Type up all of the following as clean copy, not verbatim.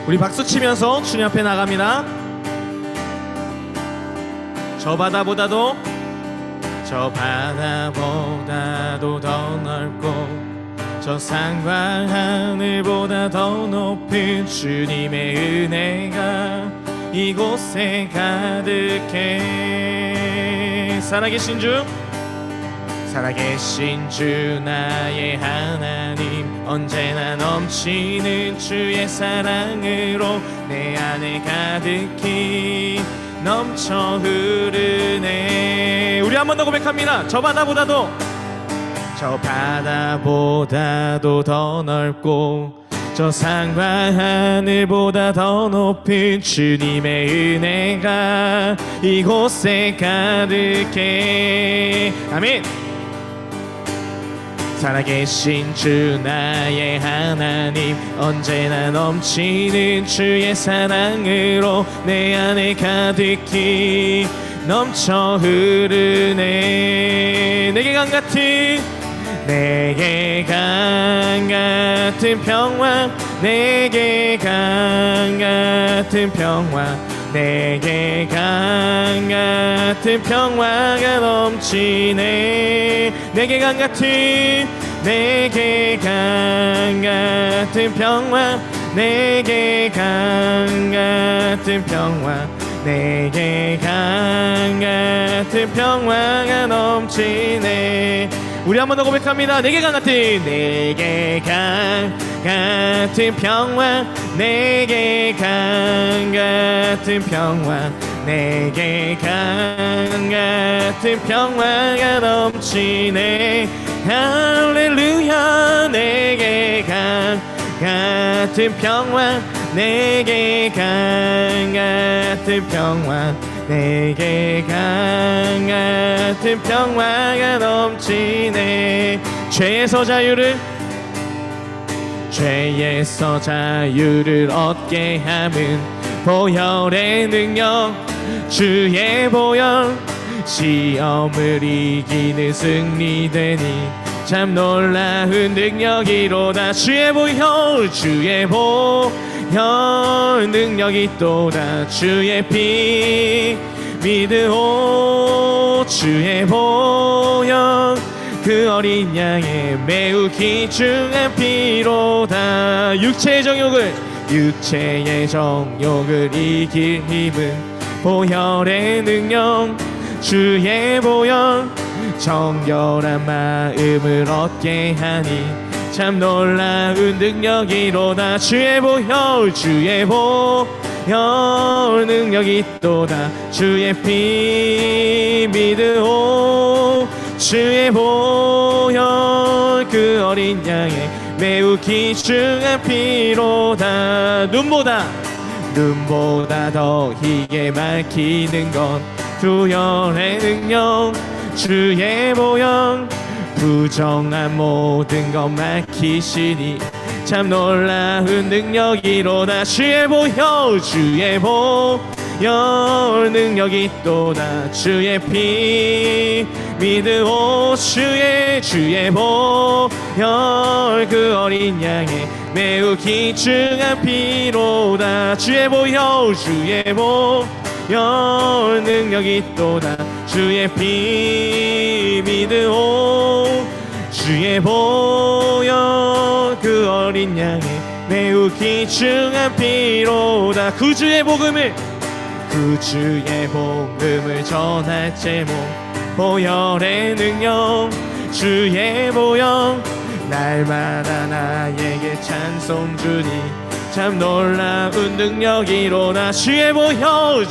우리 박수 치면서 주님 앞에 나갑니다. 저 바다보다도 더 넓고 저 산과 하늘보다 더 높은 주님의 은혜가 이곳에 가득해. 살아계신 주 나의 하나님, 언제나 넘치는 주의 사랑으로 내 안에 가득히 넘쳐 흐르네. 우리 한 번 더 고백합니다. 저 바다보다도 더 넓고 저 산과 하늘보다 더 높은 주님의 은혜가 이곳에 가득해. 아멘. 살아계신 주 나의 하나님, 언제나 넘치는 주의 사랑으로 내 안에 가득히 넘쳐 흐르네. 내게 강 같은 평화, 내게 강 같은 평화, 내게 강 같은 평화가 넘치네. 내게 강 같은 평화, 내게 강 같은 평화, 내게 강 같은 평화가 넘치네. 우리 한 번 더 고백합니다. 내게 강 같은 평화, 내게 강 같은 평화, 내게 강 같은 평화가 넘치네. 할렐루야. 내게 강 같은 평화, 내게 강 같은 평화, 내게 강 같은 평화가 넘치네. 죄에서 자유를 얻게 함은 보혈의 능력, 주의 보혈, 시험을 이기는 승리되니 참 놀라운 능력이로다. 주의 보혈 능력이 또다. 주의 피 믿으오. 주의 보혈 그 어린 양의 매우 귀중한 피로다. 육체의 정욕을 이길 힘은 보혈의 능력, 주의 보혈, 정결한 마음을 얻게 하니 참 놀라운 능력이로다. 주의 보혈 능력이 또다. 주의 피 믿으오. 주의 보혈 그 어린 양의 매우 귀중한 피로다. 눈보다 더 희게 밝히는 건 보혈의 능력, 주의 보혈, 부정한 모든 것 막히시니 참 놀라운 능력이로다. 주의 보혈 능력이 또다. 주의 피 믿으오. 주의 보혈 그 어린 양의 매우 귀중한 피로다. 주의 보혈 능력이 또다. 주의 피 믿으오. 주의 보혈 그 어린 양의 매우 귀중한 피로다. 구주의 복음을 전할 제목, 보혈의 능력, 주의 보혈, 날마다 나에게 찬송 주니 참 놀라운 능력이로다. 주의 보혈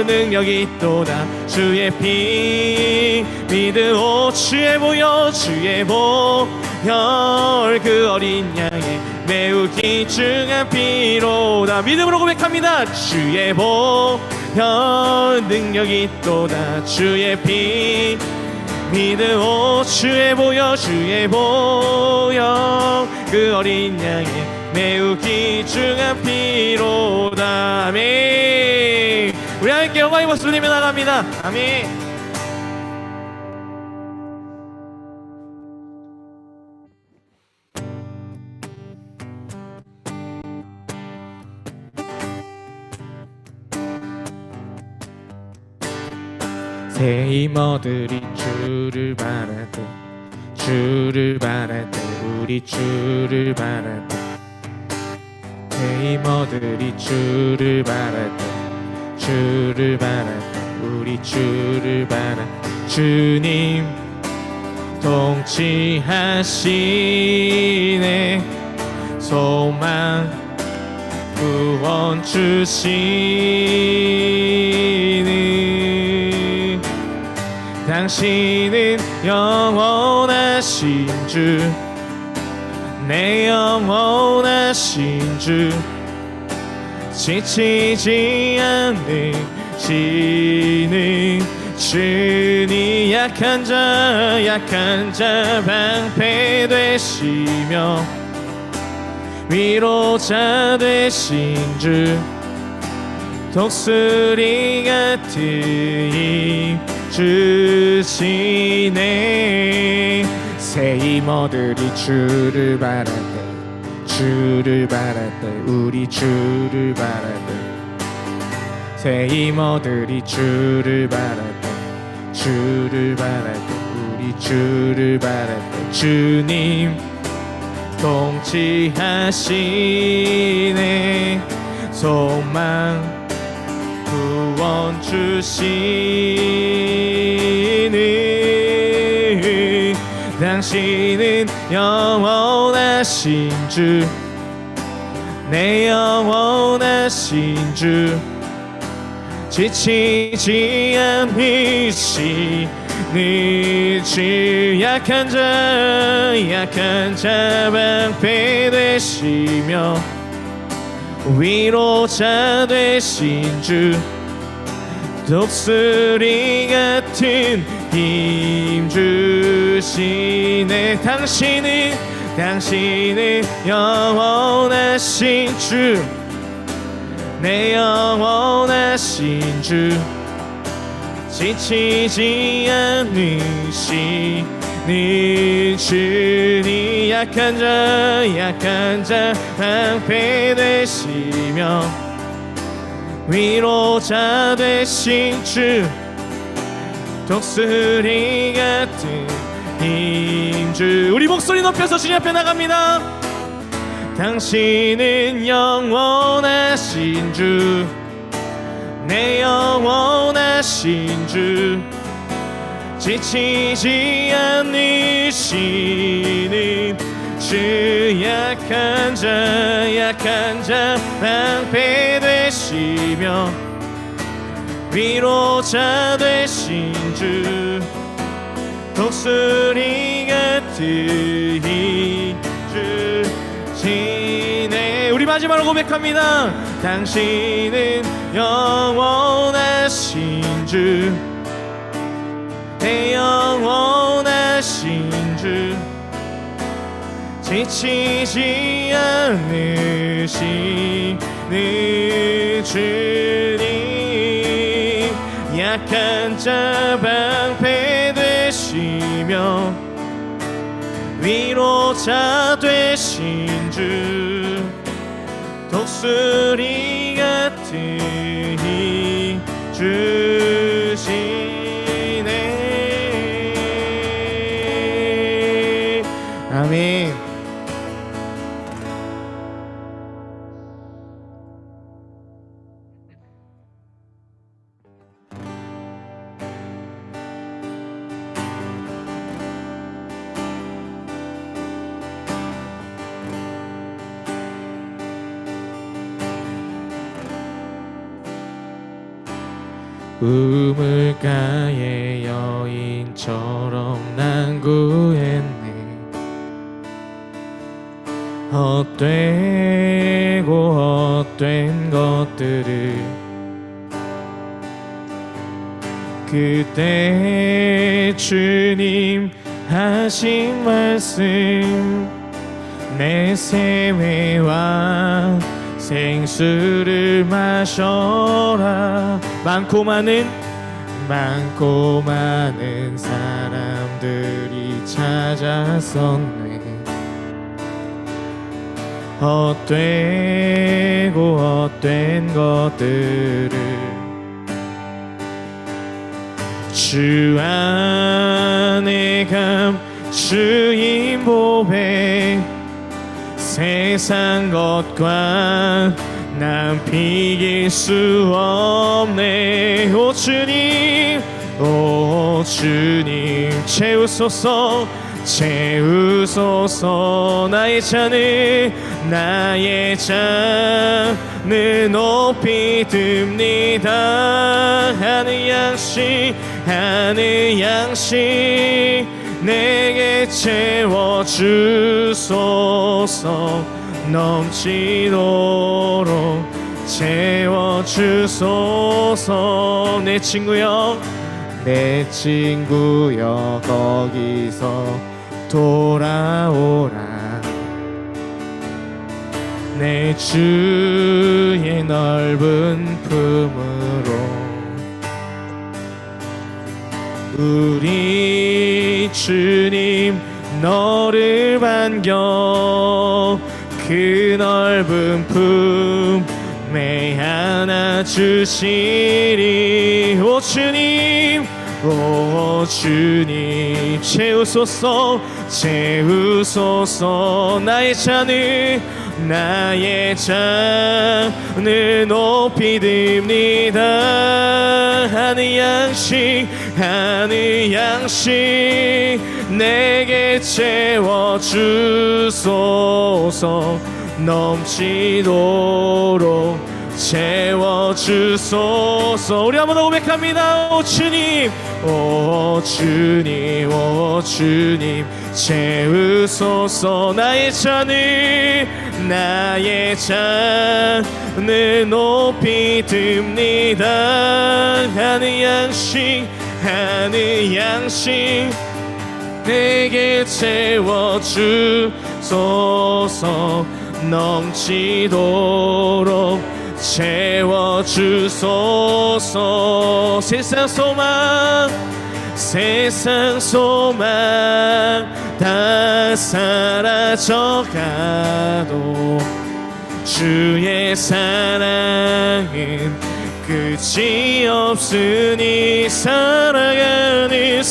능력이 또다. 주의 피 믿으오. 주의 보혈 그 어린 양의 매우 귀중한 피로다. 믿음으로 고백합니다. 주의 보혈 능력이 또다. 주의 피 믿으오. 주의 보혈 그 어린 양의 매우 귀중한 피로다. 아멘. 우리 함께 영광의 박수 들리며 나갑니다. 아멘. 새 이모들이 주를 바랄 때 주를 바랄 때 우리 주를 바랄 때 새 이모들이 주를 바랄 때 주를 바랄 때 우리 주를 바랄 때 주님 통치하시네 소망 구원 주시는 당신은 영원하신 주 내 영원하신 주 지치지 않으시는 주니 약한 자 방패 되시며 위로자 되신 주 독수리 같은 힘 주시네 새 이모들이 주를 바랄 때 주를 바랄 때 우리 주를 바랄 때 새 이모들이 주를 바랄 때 주를 바랄 때 우리 주를 바랄 때 주님 통치하시네 소망 구원 주시는 당신은 영원하신 주 내 영원하신 주 지치지 않으시는 주 약한 자 방패 되시며 위로자 되신 주 독수리 같은 힘 주시네 당신은 영원하신 주 내 영원하신 주 지치지 않으시는 주니 약한 자 방패 되시며 위로자 되신 주 독수리 같은 힘주 우리 목소리 높여서 주님 앞에 나갑니다. 당신은 영원하신 주 내 영원하신 주 지치지 않으시는 주 약한 자 방패 되시며 위로자 되신 주 독수리 같은 힘 주시네 우리 마지막으로 고백합니다. 당신은 영원하신 주 내 영원하신 주 지치지 않으시는 주님 약한 자 방패 되시며 위로자 되신 주 독수리 같은 힘 주시네 아멘. 우물가의 여인처럼 난 구했네 헛되고 헛된 것들을 그때 주님 하신 말씀 내 세매와 생수를 마셔라 많고 많은 사람들이 찾아섰네 헛되고 헛된 것들을 주 안에 감추인 보배 세상 것과 난 비길 수 없네. 오 주님, 오 주님 채우소서, 채우소서. 나의 잔을 높이 듭니다. 하늘 양식 내게 채워주소서. 넘치도록 채워주소서. 내 친구여 거기서 돌아오라. 내 주의 넓은 품으로 우리 주님 너를 반겨 그 넓은 품에 안아주시리. 오 주님, 오 주님 채우소서, 채우소서. 나의 잔을 높이 듭니다. 하늘 양식 내게 채워주소서. 넘치도록 채워주소서. 우리 한번 더 고백합니다. 오 주님, 오 주님, 오 주님 채우소서. 나의 잔을 높이 듭니다. 하늘 양식 내게 채워주소서. 넘치도록 채워주소서. 세상 소망 다 사라져가도 주의 사랑은 끝이 없으니 살아가는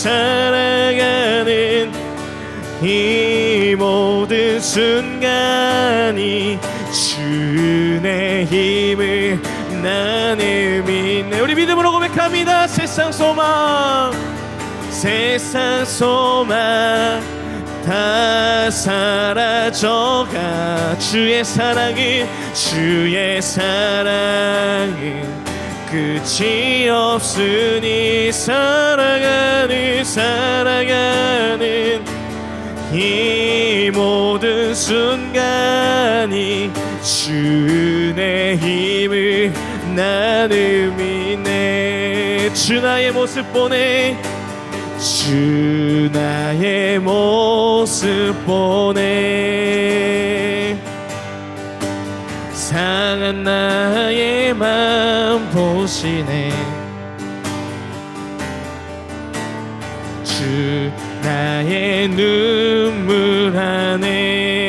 이 모든 순간이 주의 힘을 나는 믿네. 우리 믿음으로 고백합니다. 세상 소망 다 사라져가 주의 사랑은 끝이 없으니 살아가는 이 모든 순간이 주의 힘을 나는 믿네. 주 나의 모습 보네. 상한 나의 맘 보시네. 주 나의 눈물 안에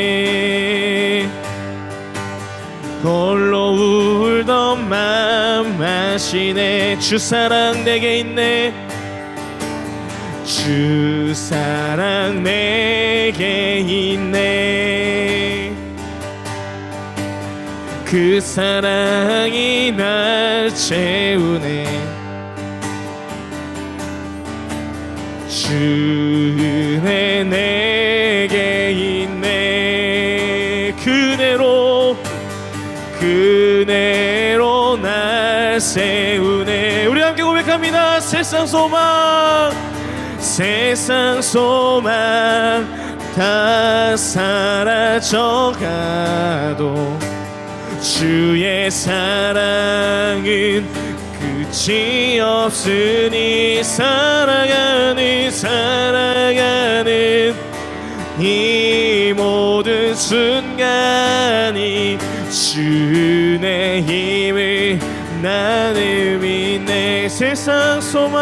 홀로 울던 맘 아시네. 주 사랑 내게 있네. 주 사랑 내게 있네. 그 사랑이 날 채우네. 주의 내게 있네. 그대로 날 세우네. 우리 함께 고백합니다. 세상 소망 다 사라져가도 주의 사랑은 끝이 없으니 살아가는 이 모든 순간이 주의 힘을 나는 믿네. 세상 소망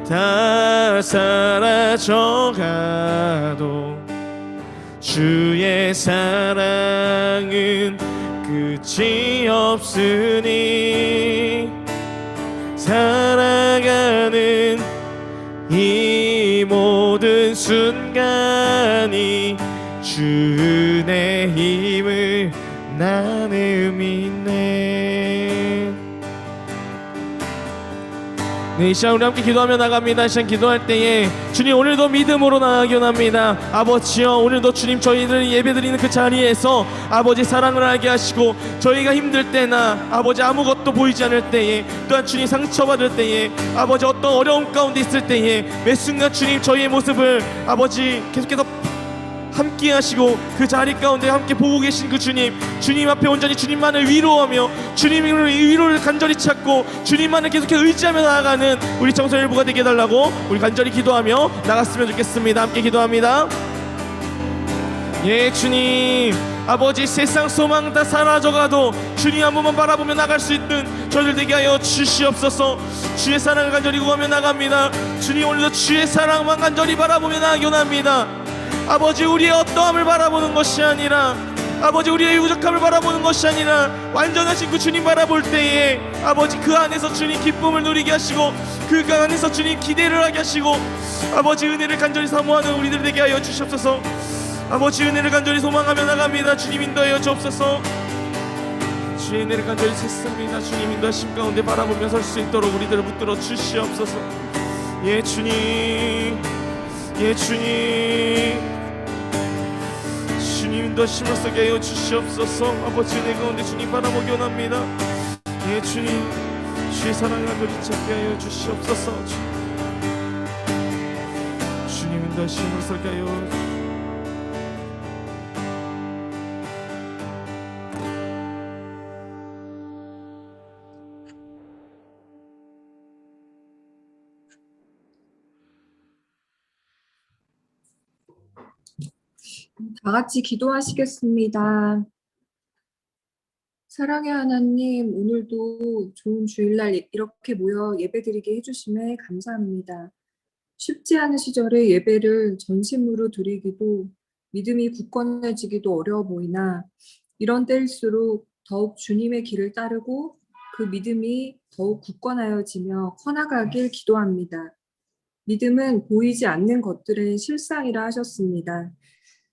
다 사라져가도 주의 사랑은 끝이 없으니 살아가는 이 모든 순간이 주 은혜 힘을 나는 믿네. 네, 이 시간 우리 함께 기도하며 나갑니다. 이 시간 기도할 때에 주님 오늘도 믿음으로 나아가기원 합니다. 아버지여, 오늘도 주님 저희들 예배드리는 그 자리에서 아버지 사랑을 알게 하시고, 저희가 힘들 때나 아버지 아무것도 보이지 않을 때에, 또한 주님 상처받을 때에, 아버지 어떤 어려움 가운데 있을 때에 매 순간 주님 저희의 모습을 아버지 계속해서 함께 하시고 그 자리 가운데 함께 보고 계신 그 주님 앞에 온전히 주님만을 위로하며 주님을 위로를 간절히 찾고 주님만을 계속해 의지하며 나아가는 우리 청소년부가 되게 해달라고 우리 간절히 기도하며 나갔으면 좋겠습니다. 함께 기도합니다. 예, 주님 아버지, 세상 소망 다 사라져가도 주님 한 번만 바라보며 나갈 수 있는 저희들 되게 하여 주시옵소서. 주의 사랑을 간절히 구하며 나갑니다. 주님 오늘도 주의 사랑만 간절히 바라보며 나가기원 합니다. 아버지, 우리의 어떠함을 바라보는 것이 아니라, 아버지 우리의 부족함을 바라보는 것이 아니라 완전하신 그 주님 바라볼 때에 아버지 그 안에서 주님 기쁨을 누리게 하시고 그 안에서 주님 기대를 하게 하시고 아버지 은혜를 간절히 사모하는 우리들 되게 하여 주시옵소서. 아버지 은혜를 간절히 소망하며 나갑니다. 주님 인도하여 주옵소서. 주의 은혜를 간절히 찾습니다. 주님 인도하심 가운데 바라보며 설 수 있도록 우리들을 붙들어 주시옵소서. 예 주님, 예 주님, 주님 인도하심을 쓰게 하여 주시옵소서. 아버지 은혜 가운데 주님 바라보기 원합니다. 예 주님, 주의 사랑을 간절히 찾게 하여 주시옵소서. 주님 인도하심을 쓰게 하여 다 같이 기도하시겠습니다. 사랑의 하나님, 오늘도 좋은 주일날 이렇게 모여 예배드리게 해주심에 감사합니다. 쉽지 않은 시절에 예배를 전심으로 드리기도, 믿음이 굳건해지기도 어려워 보이나 이런 때일수록 더욱 주님의 길을 따르고 그 믿음이 더욱 굳건하여지며 커나가길 기도합니다. 믿음은 보이지 않는 것들의 실상이라 하셨습니다.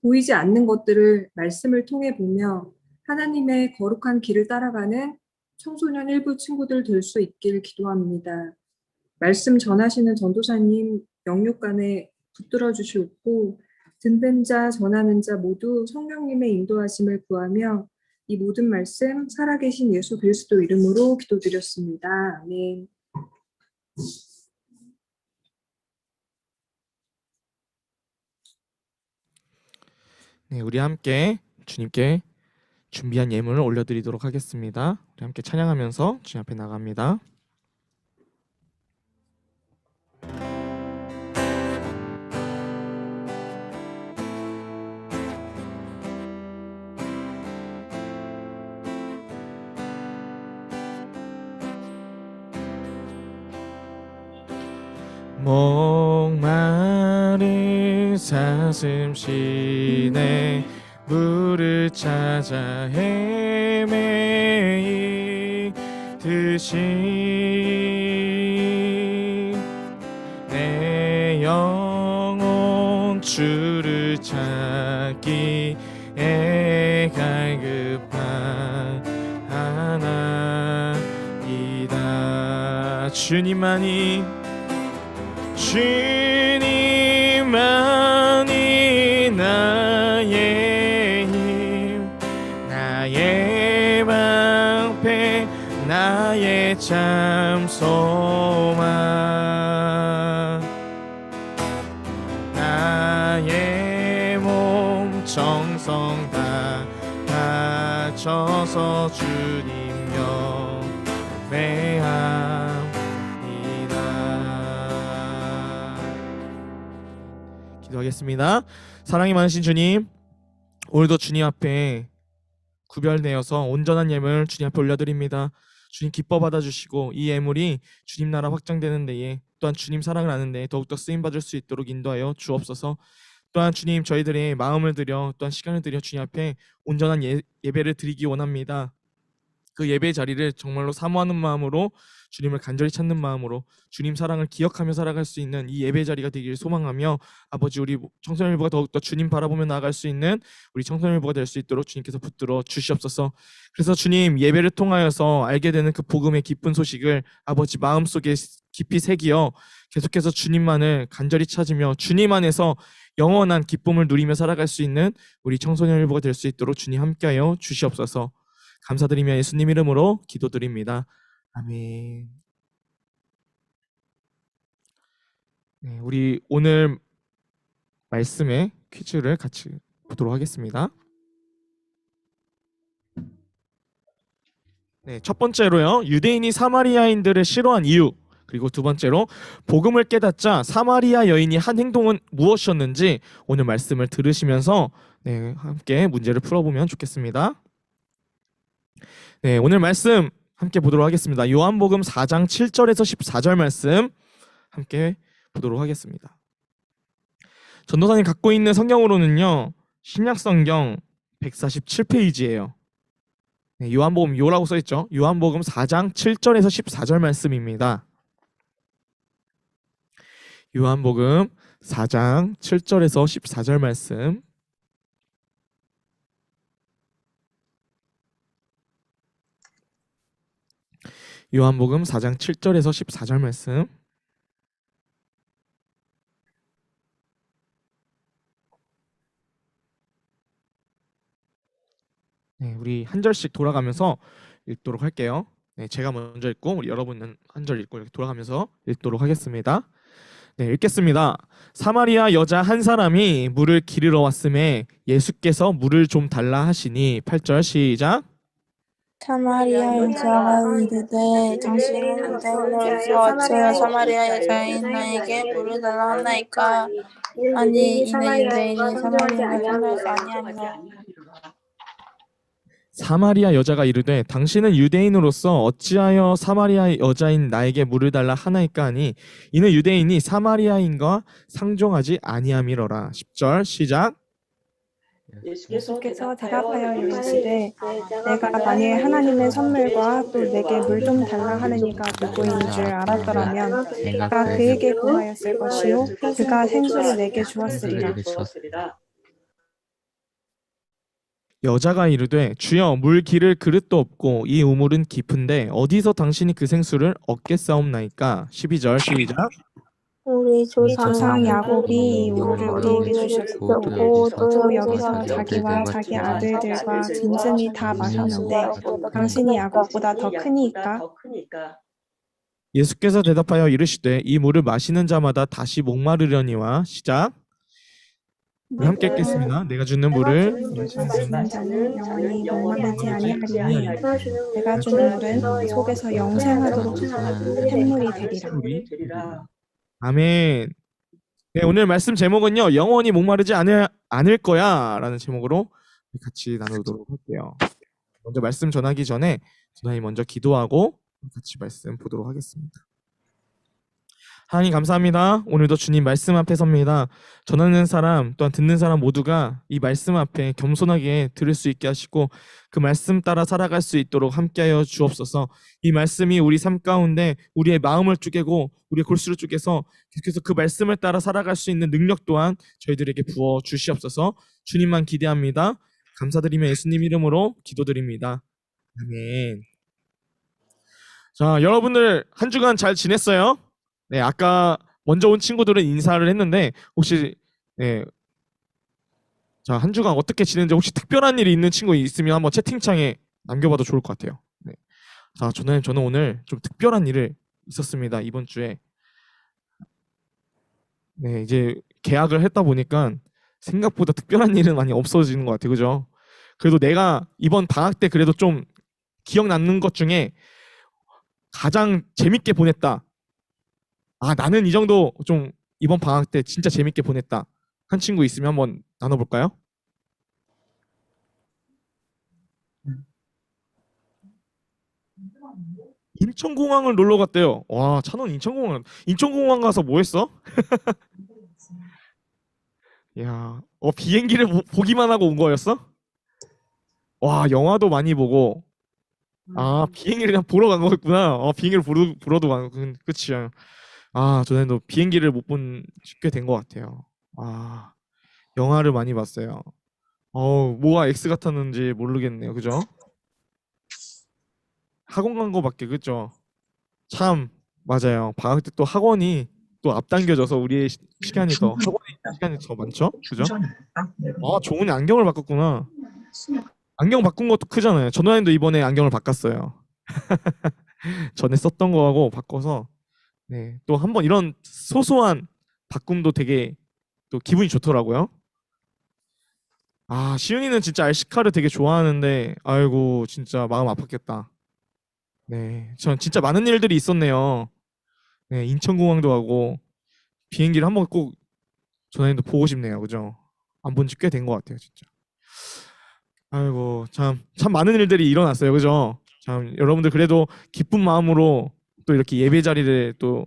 보이지 않는 것들을 말씀을 통해 보며 하나님의 거룩한 길을 따라가는 청소년 일부 친구들 될 수 있길 기도합니다. 말씀 전하시는 전도사님 영육간에 붙들어 주시옵고 듣는 자 전하는 자 모두 성령님의 인도하심을 구하며 이 모든 말씀 살아계신 예수 그리스도 이름으로 기도드렸습니다. 아멘. 네, 우리 함께 주님께 준비한 예물을 올려드리도록 하겠습니다. 우리 함께 찬양하면서 주님 앞에 나갑니다. 목마른 사슴 시내 물을 찾아 헤매이듯이 내 영혼 주를 찾기에 갈급한 하나이다. 주님만이 나의 힘, 나의 방패, 나의 참 소망, 나의 몸 정성 다 바쳐서 주님 경배함. 기도하겠습니다. 사랑이 많으신 주님, 오늘도 주님 앞에 구별되어서 온전한 예물 주님 앞에 올려드립니다. 주님 기뻐 받아주시고 이 예물이 주님 나라 확장되는 데에 또한 주님 사랑을 아는 데에 더욱더 쓰임받을 수 있도록 인도하여 주옵소서. 또한 주님 저희들의 마음을 들여 또한 시간을 들여 주님 앞에 온전한 예배를 드리기 원합니다. 그 예배 자리를 정말로 사모하는 마음으로 주님을 간절히 찾는 마음으로 주님 사랑을 기억하며 살아갈 수 있는 이 예배 자리가 되기를 소망하며 아버지 우리 청소년일부가 더욱더 주님 바라보며 나아갈 수 있는 우리 청소년일부가 될 수 있도록 주님께서 붙들어 주시옵소서. 그래서 주님 예배를 통하여서 알게 되는 그 복음의 기쁜 소식을 아버지 마음속에 깊이 새기어 계속해서 주님만을 간절히 찾으며 주님 안에서 영원한 기쁨을 누리며 살아갈 수 있는 우리 청소년일부가 될 수 있도록 주님 함께하여 주시옵소서. 감사드리며 예수님 이름으로 기도드립니다. 아멘. 네, 우리 오늘 말씀의 퀴즈를 같이 보도록 하겠습니다. 네, 첫 번째로요. 유대인이 사마리아인들을 싫어한 이유. 그리고 두 번째로 복음을 깨닫자 사마리아 여인이 한 행동은 무엇이었는지 오늘 말씀을 들으시면서 네, 함께 문제를 풀어보면 좋겠습니다. 네, 오늘 말씀 함께 보도록 하겠습니다. 요한복음 4장 7절에서 14절 말씀 함께 보도록 하겠습니다. 전도사님 갖고 있는 성경으로는요. 신약성경 147페이지예요. 네, 요한복음 요라고 써있죠. 요한복음 4장 7절에서 14절 말씀입니다. 요한복음 4장 7절에서 14절 말씀 요한복음 4장 7절에서 14절 말씀 네, 우리 한 절씩 돌아가면서 읽도록 할게요. 네, 제가 먼저 읽고 우리 여러분은 한 절 읽고 이렇게 돌아가면서 읽도록 하겠습니다. 네, 읽겠습니다. 사마리아 여자 한 사람이 물을 기르러 왔음에 예수께서 물을 좀 달라 하시니 8절 시작. 사마리아 여자가 이르되 당신은 유대인으로서 어찌하여 사마리아 여자인 나에게 물을 달라 하나이까? 아니 이는 유대인이 사마리아를 상대하지 아니하니라. 사마리아 여자가 이르되 당신은 유대인으로서 어찌하여 사마리아 여자인 나에게 물을 달라 하나이까 하니 이는 유대인이 사마리아인과 상종하지 아니함이로라. 10절 시작. 예수께서 대답하여 이르시되 내가 만일 하나님의 선물과 또 내게 물 좀 달라 하는 이가 누구인 줄 알았더라면 내가 그에게 구하였을 것이요 그가 생수를 내게 주었으리라. 여자가 이르되 주여 물 기를 그릇도 없고 이 우물은 깊은데 어디서 당신이 그 생수를 얻겠사옵나이까? 12절 시작. 우리 조상 야곱이 이 물을 우리에게 주셨고 또 여기서 자기와 자기 아들들과 짐승이 다 마셨는데 당신이 야곱보다 더 크니이까? 예수께서 대답하여 이르시되 이 물을 마시는 자마다 다시 목마르려니와 시작. 우리 함께 읽겠습니다. 내가 주는 물을 마시는 자는 영원히 목마르지 아니하리니 내가 주는 물은 속에서 영생하도록 하는 샘물이 되리라. 아멘. 네, 오늘 말씀 제목은요. 영원히 목마르지 않을 거야 라는 제목으로 같이 나누도록 할게요. 먼저 말씀 전하기 전에 전하님 먼저 기도하고 같이 말씀 보도록 하겠습니다. 하나님 감사합니다. 오늘도 주님 말씀 앞에 섭니다. 전하는 사람 또한 듣는 사람 모두가 이 말씀 앞에 겸손하게 들을 수 있게 하시고 그 말씀 따라 살아갈 수 있도록 함께하여 주옵소서. 이 말씀이 우리 삶 가운데 우리의 마음을 쪼개고 우리의 골수를 쪼개서 계속해서 그 말씀을 따라 살아갈 수 있는 능력 또한 저희들에게 부어 주시옵소서. 주님만 기대합니다. 감사드리며 예수님 이름으로 기도드립니다. 아멘. 자, 여러분들 한 주간 잘 지냈어요? 네, 아까 먼저 온 친구들은 인사를 했는데 혹시 자, 한 주간 어떻게 지냈는지 혹시 특별한 일이 있는 친구 있으면 한번 채팅창에 남겨봐도 좋을 것 같아요. 네. 자, 저는 오늘 좀 특별한 일을 있었습니다. 이번 주에. 네, 이제 계약을 했다 보니까 생각보다 특별한 일은 많이 없어지는 것 같아요. 그죠? 그래도 내가 이번 방학 때 그래도 좀 기억 남는 것 중에 가장 재밌게 보냈다. 아, 나는 이 정도 좀 이번 방학 때 진짜 재밌게 보냈다 한 친구 있으면 한번 나눠볼까요? 인천공항을 놀러 갔대요. 와, 찬원 인천공항 가서 뭐 했어? 야, 비행기를 보기만 하고 온 거였어? 와, 영화도 많이 보고. 아, 비행기를 그냥 보러 간 거였구나. 비행기를 보러도 간 거. 그치. 저는 비행기를 못 본 지 꽤 된 것 같아요. 아, 영화를 많이 봤어요. 뭐가 X 같았는지 모르겠네요. 그죠? 학원 간 거밖에, 그죠? 참, 맞아요. 방학 때 또 학원이 또 앞당겨져서 우리의 시간이 더, 학원의 시간이 더 많죠? 그죠? 종훈이 안경을 바꿨구나. 안경 바꾼 것도 크잖아요. 전화님도 이번에 안경을 바꿨어요. 전에 썼던 거하고 바꿔서 네, 또 한번 이런 소소한 바꿈도 되게 또 기분이 좋더라고요. 시윤이는 진짜 RC카를 되게 좋아하는데 아이고 진짜 마음 아팠겠다. 네, 전 진짜 많은 일들이 있었네요. 네, 인천공항도 가고 비행기를 한번 꼭 전화님도 보고 싶네요. 그죠? 안 본 지 꽤 된 것 같아요, 진짜. 아이고 참 많은 일들이 일어났어요. 그죠? 참 여러분들 그래도 기쁜 마음으로 또 이렇게 예배 자리를 또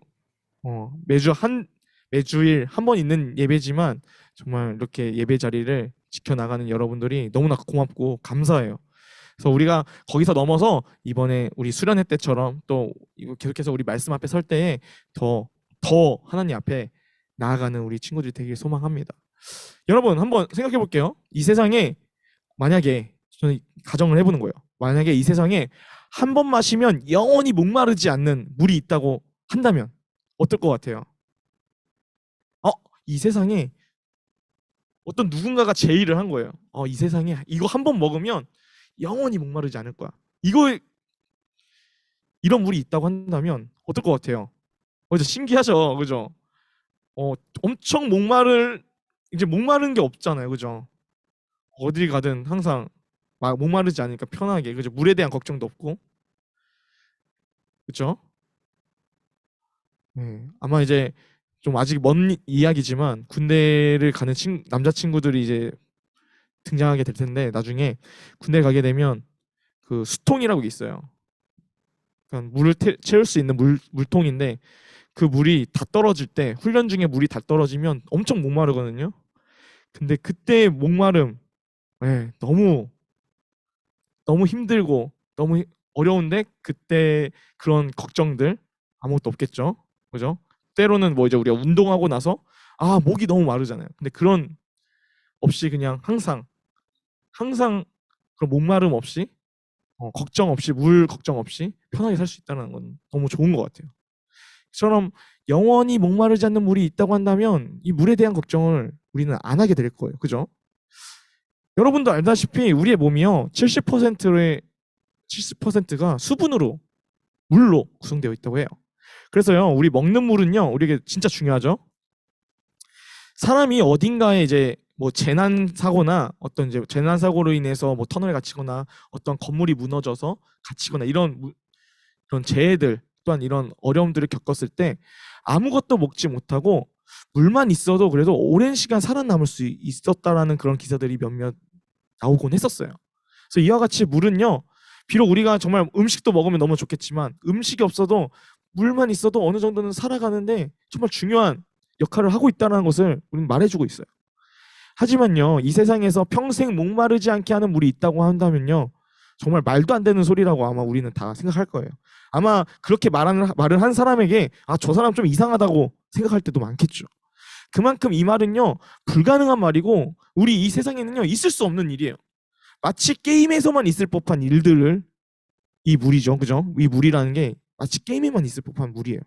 매주일 한 번 있는 예배지만 정말 이렇게 예배 자리를 지켜나가는 여러분들이 너무나 고맙고 감사해요. 그래서 우리가 거기서 넘어서 이번에 우리 수련회 때처럼 또 이거 계속해서 우리 말씀 앞에 설 때에 더 하나님 앞에 나아가는 우리 친구들이 되길 소망합니다. 여러분 한번 생각해 볼게요. 이 세상에 만약에 저는 가정을 해보는 거예요. 만약에 이 세상에 한 번 마시면 영원히 목마르지 않는 물이 있다고 한다면 어떨 것 같아요? 이 세상에 어떤 누군가가 제의를 한 거예요. 이 세상에 이거 한 번 먹으면 영원히 목마르지 않을 거야. 이런 물이 있다고 한다면 어떨 것 같아요? 진짜 신기하죠, 그죠? 엄청 이제 목마른 게 없잖아요, 그죠? 어딜 가든 항상 막 목마르지 않으니까 편하게, 그죠? 물에 대한 걱정도 없고, 그죠? 네, 아마 이제 좀 아직 먼 이야기지만 군대를 가는 남자친구들이 이제 등장하게 될 텐데 나중에 군대 가게 되면 그 수통이라고 있어요. 그러니까 물을 채울 수 있는 물통인데 그 물이 다 떨어질 때 훈련 중에 물이 다 떨어지면 엄청 목마르거든요. 근데 그때 목마름 너무 힘들고 너무 어려운데 그때 그런 걱정들 아무것도 없겠죠. 그죠? 때로는 뭐 이제 우리가 운동하고 나서 목이 너무 마르잖아요. 근데 그런 없이 그냥 항상 그런 목마름 없이 걱정 없이 물 걱정 없이 편하게 살 수 있다는 건 너무 좋은 것 같아요. 처럼 영원히 목마르지 않는 물이 있다고 한다면 이 물에 대한 걱정을 우리는 안 하게 될 거예요. 그죠? 여러분도 알다시피 우리의 몸이요 70%가 수분으로 물로 구성되어 있다고 해요. 그래서요 우리 먹는 물은요 우리에게 진짜 중요하죠. 사람이 어딘가에 이제 뭐 재난 사고나 어떤 이제 재난 사고로 인해서 뭐 터널에 갇히거나 어떤 건물이 무너져서 갇히거나 이런 재해들 또한 이런 어려움들을 겪었을 때 아무것도 먹지 못하고 물만 있어도 그래도 오랜 시간 살아남을 수 있었다라는 그런 기사들이 몇몇 나오곤 했었어요. 그래서 이와 같이 물은요 비록 우리가 정말 음식도 먹으면 너무 좋겠지만 음식이 없어도 물만 있어도 어느 정도는 살아가는데 정말 중요한 역할을 하고 있다는 것을 우리는 말해주고 있어요. 하지만요 이 세상에서 평생 목마르지 않게 하는 물이 있다고 한다면요 정말 말도 안 되는 소리라고 아마 우리는 다 생각할 거예요. 아마 그렇게 말을 한 사람에게 저 사람 좀 이상하다고 생각할 때도 많겠죠. 그만큼 이 말은요 불가능한 말이고 우리 이 세상에는요 있을 수 없는 일이에요. 마치 게임에서만 있을 법한 일들을 이 물이죠, 그죠? 이 물이라는 게 마치 게임에만 있을 법한 물이에요.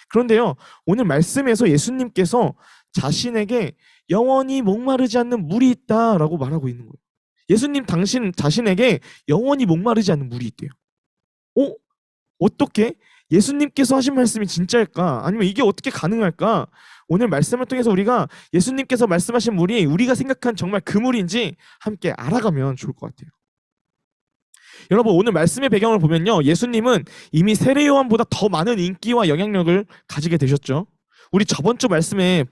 그런데요 오늘 말씀에서 예수님께서 자신에게 영원히 목마르지 않는 물이 있다라고 말하고 있는 거예요. 예수님 당신 자신에게 영원히 목마르지 않는 물이 있대요. 어떻게? 예수님께서 하신 말씀이 진짜일까? 아니면 이게 어떻게 가능할까? 오늘 말씀을 통해서 우리가 예수님께서 말씀하신 물이 우리가 생각한 정말 그 물인지 함께 알아가면 좋을 것 같아요. 여러분 오늘 말씀의 배경을 보면요 예수님은 이미 세례 요한보다 더 많은 인기와 영향력을 가지게 되셨죠. 우리 저번 주 말씀을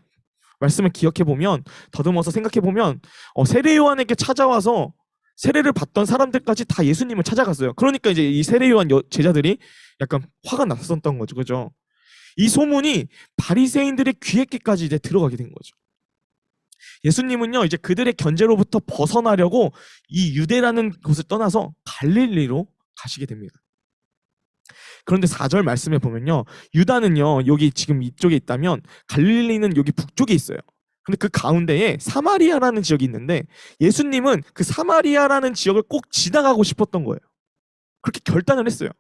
기억해 보면 더듬어서 생각해 보면 세례 요한에게 찾아와서 세례를 받던 사람들까지 다 예수님을 찾아갔어요. 그러니까 이제 이 세례 요한 제자들이 약간 화가 났었던 거죠, 그죠? 이 소문이 바리새인들의 귀에까지 이제 들어가게 된 거죠. 예수님은요, 이제 그들의 견제로부터 벗어나려고 이 유대라는 곳을 떠나서 갈릴리로 가시게 됩니다. 그런데 4절 말씀에 보면요, 유다는요, 여기 지금 이쪽에 있다면 갈릴리는 여기 북쪽에 있어요. 근데 그 가운데에 사마리아라는 지역이 있는데 예수님은 그 사마리아라는 지역을 꼭 지나가고 싶었던 거예요. 그렇게 결단을 했어요.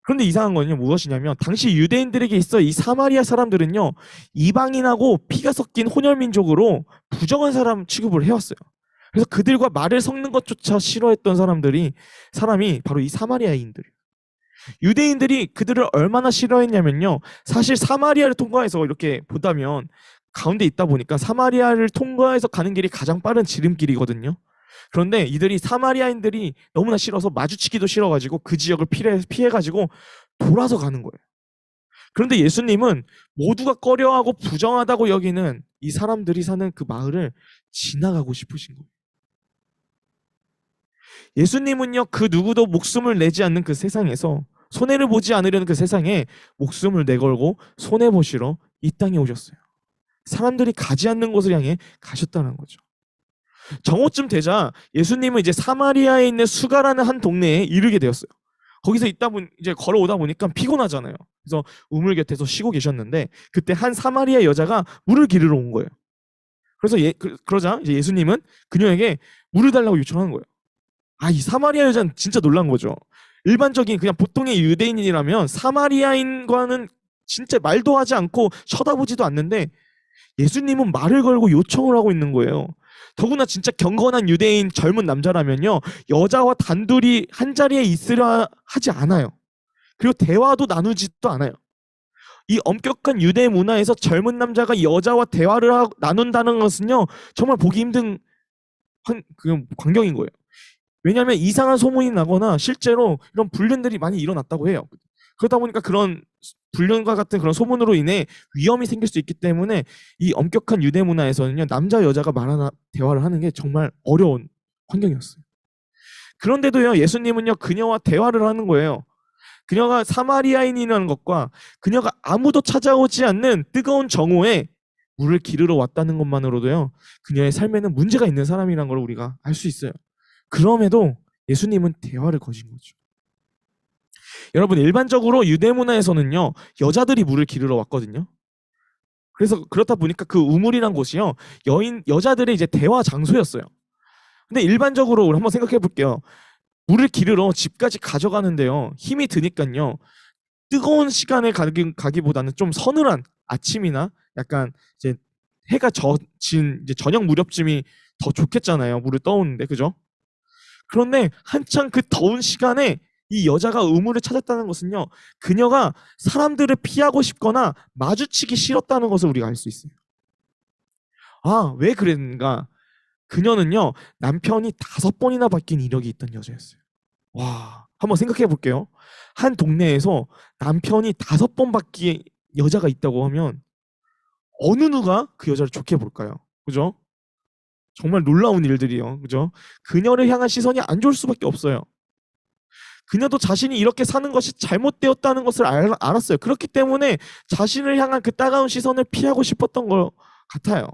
그런데 이상한 거는요, 무엇이냐면 당시 유대인들에게 있어 이 사마리아 사람들은요, 이방인하고 피가 섞인 혼혈민족으로 부정한 사람 취급을 해왔어요. 그래서 그들과 말을 섞는 것조차 싫어했던 사람이 바로 이 사마리아인들이에요. 유대인들이 그들을 얼마나 싫어했냐면요, 사실 사마리아를 통과해서 이렇게 보다면 가운데 있다 보니까 사마리아를 통과해서 가는 길이 가장 빠른 지름길이거든요. 그런데 이들이 사마리아인들이 너무나 싫어서 마주치기도 싫어가지고 그 지역을 피해가지고 돌아서 가는 거예요. 그런데 예수님은 모두가 꺼려하고 부정하다고 여기는 이 사람들이 사는 그 마을을 지나가고 싶으신 거예요. 예수님은요, 그 누구도 목숨을 내지 않는 그 세상에서, 손해를 보지 않으려는 그 세상에 목숨을 내걸고 손해보시러 이 땅에 오셨어요. 사람들이 가지 않는 곳을 향해 가셨다는 거죠. 정오쯤 되자 예수님은 이제 사마리아에 있는 수가라는 한 동네에 이르게 되었어요. 거기서 이제 걸어오다 보니까 피곤하잖아요. 그래서 우물 곁에서 쉬고 계셨는데 그때 한 사마리아 여자가 물을 기르러 온 거예요. 그래서 그러자 이제 예수님은 그녀에게 물을 달라고 요청하는 거예요. 이 사마리아 여자는 진짜 놀란 거죠. 일반적인 그냥 보통의 유대인이라면 사마리아인과는 진짜 말도 하지 않고 쳐다보지도 않는데 예수님은 말을 걸고 요청을 하고 있는 거예요. 더구나 진짜 경건한 유대인 젊은 남자라면요, 여자와 단둘이 한 자리에 있으려 하지 않아요. 그리고 대화도 나누지도 않아요. 이 엄격한 유대 문화에서 젊은 남자가 여자와 대화를 나눈다는 것은요, 정말 보기 힘든 광경인 거예요. 왜냐하면 이상한 소문이 나거나 실제로 이런 불륜들이 많이 일어났다고 해요. 그러다 보니까 그런 불륜과 같은 그런 소문으로 인해 위험이 생길 수 있기 때문에 이 엄격한 유대 문화에서는요, 남자 여자가 대화를 하는 게 정말 어려운 환경이었어요. 그런데도요, 예수님은요, 그녀와 대화를 하는 거예요. 그녀가 사마리아인이라는 것과 그녀가 아무도 찾아오지 않는 뜨거운 정오에 물을 기르러 왔다는 것만으로도요, 그녀의 삶에는 문제가 있는 사람이라는 걸 우리가 알 수 있어요. 그럼에도 예수님은 대화를 거신 거죠. 여러분, 일반적으로 유대 문화에서는요, 여자들이 물을 기르러 왔거든요. 그래서 그렇다 보니까 그 우물이란 곳이요, 여자들의 이제 대화 장소였어요. 근데 일반적으로 우리 한번 생각해 볼게요. 물을 기르러 집까지 가져가는데요, 힘이 드니까요, 뜨거운 시간에 가기보다는 좀 서늘한 아침이나 약간 이제 해가 진 이제 저녁 무렵쯤이 더 좋겠잖아요. 물을 떠오는데, 그죠? 그런데 한창 그 더운 시간에 이 여자가 우물을 찾았다는 것은요, 그녀가 사람들을 피하고 싶거나 마주치기 싫었다는 것을 우리가 알 수 있어요. 왜 그랬는가? 그녀는요, 남편이 5번이나 바뀐 이력이 있던 여자였어요. 한번 생각해 볼게요. 한 동네에서 남편이 5번 바뀐 여자가 있다고 하면 어느 누가 그 여자를 좋게 볼까요? 그죠? 정말 놀라운 일들이요. 그죠? 그녀를 향한 시선이 안 좋을 수밖에 없어요. 그녀도 자신이 이렇게 사는 것이 잘못되었다는 것을 알았어요. 그렇기 때문에 자신을 향한 그 따가운 시선을 피하고 싶었던 것 같아요.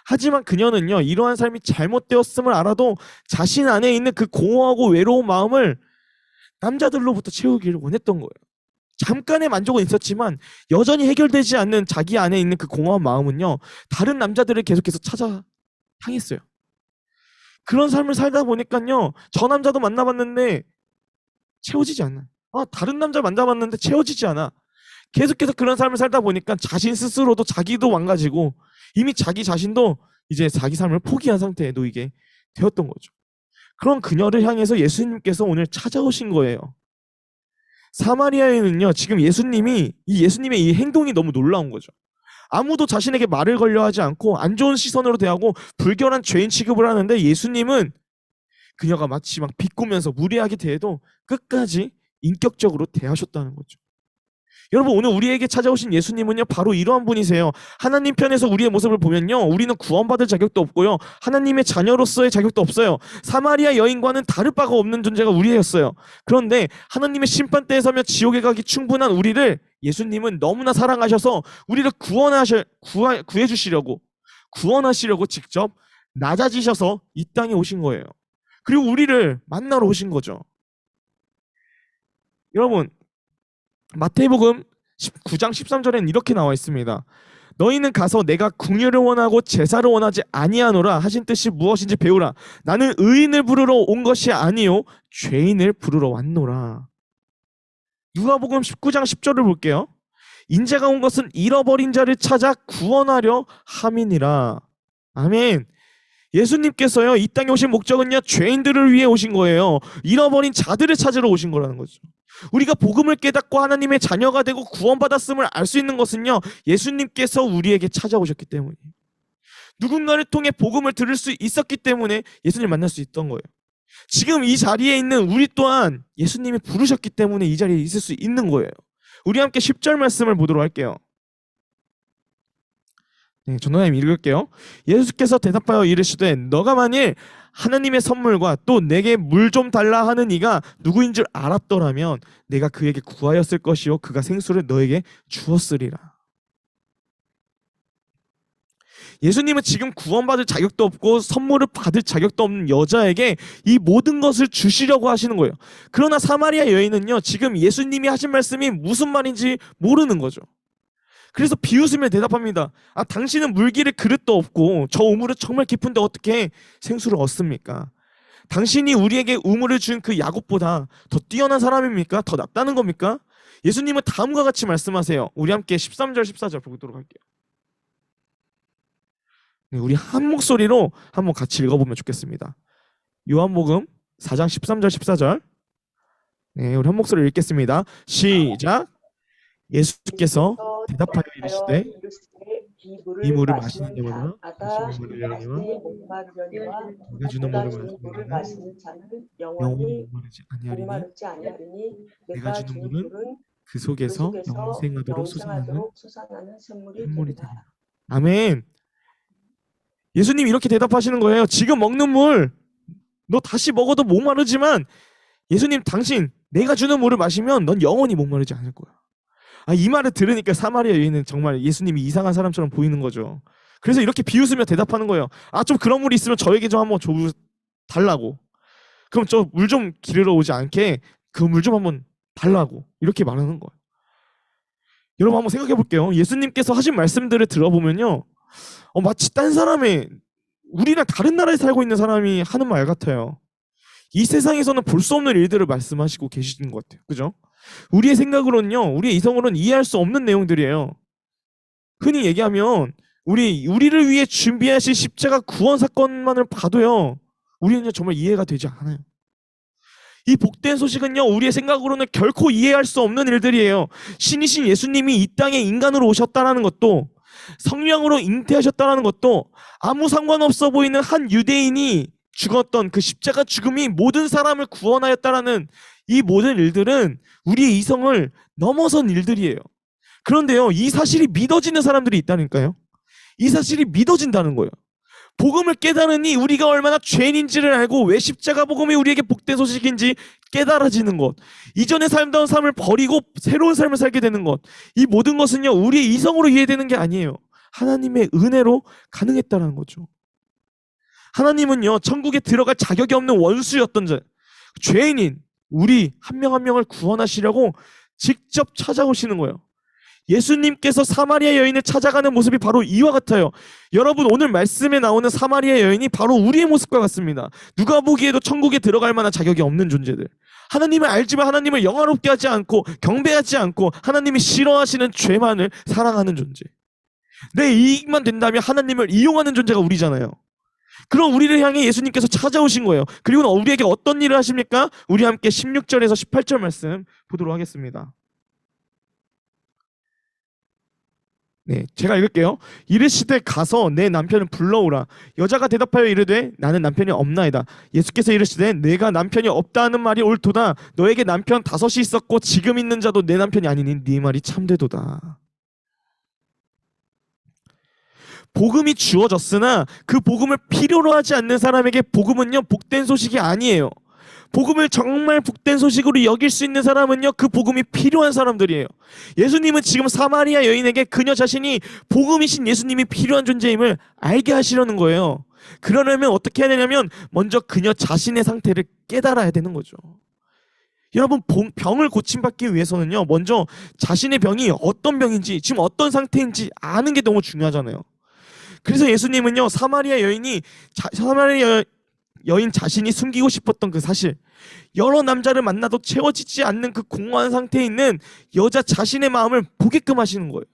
하지만 그녀는요, 이러한 삶이 잘못되었음을 알아도 자신 안에 있는 그 공허하고 외로운 마음을 남자들로부터 채우기를 원했던 거예요. 잠깐의 만족은 있었지만 여전히 해결되지 않는 자기 안에 있는 그 공허한 마음은요, 다른 남자들을 계속해서 찾아 향했어요. 그런 삶을 살다 보니까요, 저 남자도 만나봤는데 채워지지 않아. 다른 남자 만나봤는데 채워지지 않아. 계속해서 그런 삶을 살다 보니까 자신 스스로도 자기도 망가지고 이미 자기 자신도 이제 자기 삶을 포기한 상태에 놓이게 되었던 거죠. 그런 그녀를 향해서 예수님께서 오늘 찾아오신 거예요. 사마리아에는요, 지금 예수님의 이 행동이 너무 놀라운 거죠. 아무도 자신에게 말을 걸려 하지 않고 안 좋은 시선으로 대하고 불결한 죄인 취급을 하는데 예수님은 그녀가 마치 막 비꼬면서 무례하게 대해도 끝까지 인격적으로 대하셨다는 거죠. 여러분, 오늘 우리에게 찾아오신 예수님은요, 바로 이러한 분이세요. 하나님 편에서 우리의 모습을 보면요, 우리는 구원받을 자격도 없고요, 하나님의 자녀로서의 자격도 없어요. 사마리아 여인과는 다를 바가 없는 존재가 우리였어요. 그런데 하나님의 심판대에 서며 지옥에 가기 충분한 우리를 예수님은 너무나 사랑하셔서 우리를 구해주시려고, 구원하시려고 직접 낮아지셔서 이 땅에 오신 거예요. 그리고 우리를 만나러 오신 거죠. 여러분, 마태복음 19장 13절에는 이렇게 나와 있습니다. 너희는 가서 내가 궁유를 원하고 제사를 원하지 아니하노라 하신 뜻이 무엇인지 배우라. 나는 의인을 부르러 온 것이 아니요 죄인을 부르러 왔노라. 누가복음 19장 10절을 볼게요. 인자가 온 것은 잃어버린 자를 찾아 구원하려 함이니라. 아멘. 예수님께서요, 이 땅에 오신 목적은요, 죄인들을 위해 오신 거예요. 잃어버린 자들을 찾으러 오신 거라는 거죠. 우리가 복음을 깨닫고 하나님의 자녀가 되고 구원받았음을 알 수 있는 것은요, 예수님께서 우리에게 찾아오셨기 때문이에요. 누군가를 통해 복음을 들을 수 있었기 때문에 예수님을 만날 수 있던 거예요. 지금 이 자리에 있는 우리 또한 예수님이 부르셨기 때문에 이 자리에 있을 수 있는 거예요. 우리 함께 10절 말씀을 보도록 할게요. 네, 전도사님 읽을게요. 예수께서 대답하여 이르시되 너가 만일 하나님의 선물과 또 내게 물 좀 달라 하는 이가 누구인 줄 알았더라면 내가 그에게 구하였을 것이요 그가 생수를 너에게 주었으리라. 예수님은 지금 구원받을 자격도 없고 선물을 받을 자격도 없는 여자에게 이 모든 것을 주시려고 하시는 거예요. 그러나 사마리아 여인은요, 지금 예수님이 하신 말씀이 무슨 말인지 모르는 거죠. 그래서 비웃으며 대답합니다. 아, 당신은 물기를 그릇도 없고 저 우물은 정말 깊은데 어떻게 생수를 얻습니까? 당신이 우리에게 우물을 준 그 야곱보다 더 뛰어난 사람입니까? 더 낫다는 겁니까? 예수님은 다음과 같이 말씀하세요. 우리 함께 13절 14절 보도록 할게요. 네, 우리 한 목소리로 한번 같이 읽어보면 좋겠습니다. 요한복음 4장 13절 14절. 네, 우리 한 목소리로 읽겠습니다. 시작. 예수께서 대답하여 이르시되 이 물을 마시는 자마다 다시 물을 열리와 내가 주는 물을 마시는 자는 영원히 목마르지 아니하리니 내가 주는 물은 그 속에서 영생하도록 솟아나는 샘물이 되리라. 아멘. 예수님이 이렇게 대답하시는 거예요. 지금 먹는 물 너 다시 먹어도 목마르지만 예수님, 당신 내가 주는 물을 마시면 넌 영원히 목마르지 않을 거야. 아, 이 말을 들으니까 사마리아 여인은 정말 예수님이 이상한 사람처럼 보이는 거죠. 그래서 이렇게 비웃으며 대답하는 거예요. 아, 좀 그런 물이 있으면 저에게 좀 한번 달라고. 그럼 저 물 좀 기르러 오지 않게 그 물 좀 한번 달라고. 이렇게 말하는 거예요. 여러분 한번 생각해 볼게요. 예수님께서 하신 말씀들을 들어보면요, 마치 딴 사람의, 우리랑 다른 나라에 살고 있는 사람이 하는 말 같아요. 이 세상에서는 볼 수 없는 일들을 말씀하시고 계시는 것 같아요. 그죠? 우리의 생각으로는요, 우리의 이성으로는 이해할 수 없는 내용들이에요. 흔히 얘기하면 우리를 위해 준비하신 십자가 구원 사건만을 봐도요, 우리는 정말 이해가 되지 않아요. 이 복된 소식은요, 우리의 생각으로는 결코 이해할 수 없는 일들이에요. 신이신 예수님이 이 땅에 인간으로 오셨다라는 것도, 성령으로 잉태하셨다라는 것도, 아무 상관없어 보이는 한 유대인이 죽었던 그 십자가 죽음이 모든 사람을 구원하였다라는 이 모든 일들은 우리의 이성을 넘어선 일들이에요. 그런데요, 이 사실이 믿어지는 사람들이 있다니까요. 이 사실이 믿어진다는 거예요. 복음을 깨달으니 우리가 얼마나 죄인인지를 알고 왜 십자가 복음이 우리에게 복된 소식인지 깨달아지는 것, 이전에 살던 삶을 버리고 새로운 삶을 살게 되는 것, 이 모든 것은요, 우리의 이성으로 이해되는 게 아니에요. 하나님의 은혜로 가능했다는 거죠. 하나님은요, 천국에 들어갈 자격이 없는 원수였던 자, 죄인인 우리 한 명 한 명을 구원하시려고 직접 찾아오시는 거예요. 예수님께서 사마리아 여인을 찾아가는 모습이 바로 이와 같아요. 여러분, 오늘 말씀에 나오는 사마리아 여인이 바로 우리의 모습과 같습니다. 누가 보기에도 천국에 들어갈 만한 자격이 없는 존재들, 하나님을 알지만 하나님을 영화롭게 하지 않고 경배하지 않고 하나님이 싫어하시는 죄만을 사랑하는 존재, 내 이익만 된다면 하나님을 이용하는 존재가 우리잖아요. 그럼 우리를 향해 예수님께서 찾아오신 거예요. 그리고 우리에게 어떤 일을 하십니까? 우리 함께 16절에서 18절 말씀 보도록 하겠습니다. 네, 제가 읽을게요. 이르시되 가서 내 남편을 불러오라. 여자가 대답하여 이르되 나는 남편이 없나이다. 예수께서 이르시되 내가 남편이 없다 하는 말이 옳도다. 너에게 남편 5이 있었고 지금 있는 자도 내 남편이 아니니 네 말이 참되도다. 복음이 주어졌으나 그 복음을 필요로 하지 않는 사람에게 복음은요, 복된 소식이 아니에요. 복음을 정말 복된 소식으로 여길 수 있는 사람은요, 그 복음이 필요한 사람들이에요. 예수님은 지금 사마리아 여인에게 그녀 자신이 복음이신 예수님이 필요한 존재임을 알게 하시려는 거예요. 그러려면 어떻게 해야 되냐면 먼저 그녀 자신의 상태를 깨달아야 되는 거죠. 여러분, 병을 고침받기 위해서는요, 먼저 자신의 병이 어떤 병인지, 지금 어떤 상태인지 아는 게 너무 중요하잖아요. 그래서 예수님은요, 사마리아 여인 자신이 숨기고 싶었던 그 사실, 여러 남자를 만나도 채워지지 않는 그 공허한 상태에 있는 여자 자신의 마음을 보게끔 하시는 거예요.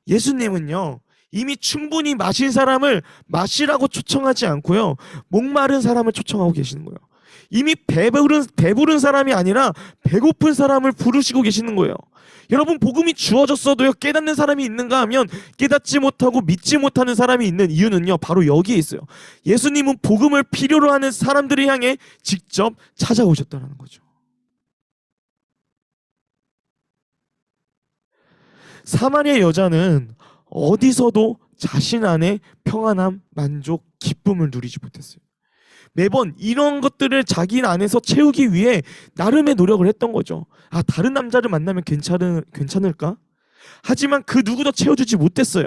예수님은요, 이미 충분히 마신 사람을 마시라고 초청하지 않고요, 목마른 사람을 초청하고 계시는 거예요. 이미 배부른 사람이 아니라 배고픈 사람을 부르시고 계시는 거예요. 여러분, 복음이 주어졌어도요, 깨닫는 사람이 있는가 하면 깨닫지 못하고 믿지 못하는 사람이 있는 이유는요, 바로 여기에 있어요. 예수님은 복음을 필요로 하는 사람들을 향해 직접 찾아오셨다는 거죠. 사마리아 여자는 어디서도 자신 안에 평안함, 만족, 기쁨을 누리지 못했어요. 매번 이런 것들을 자기 안에서 채우기 위해 나름의 노력을 했던 거죠. 아, 다른 남자를 만나면 괜찮을까? 하지만 그 누구도 채워주지 못했어요.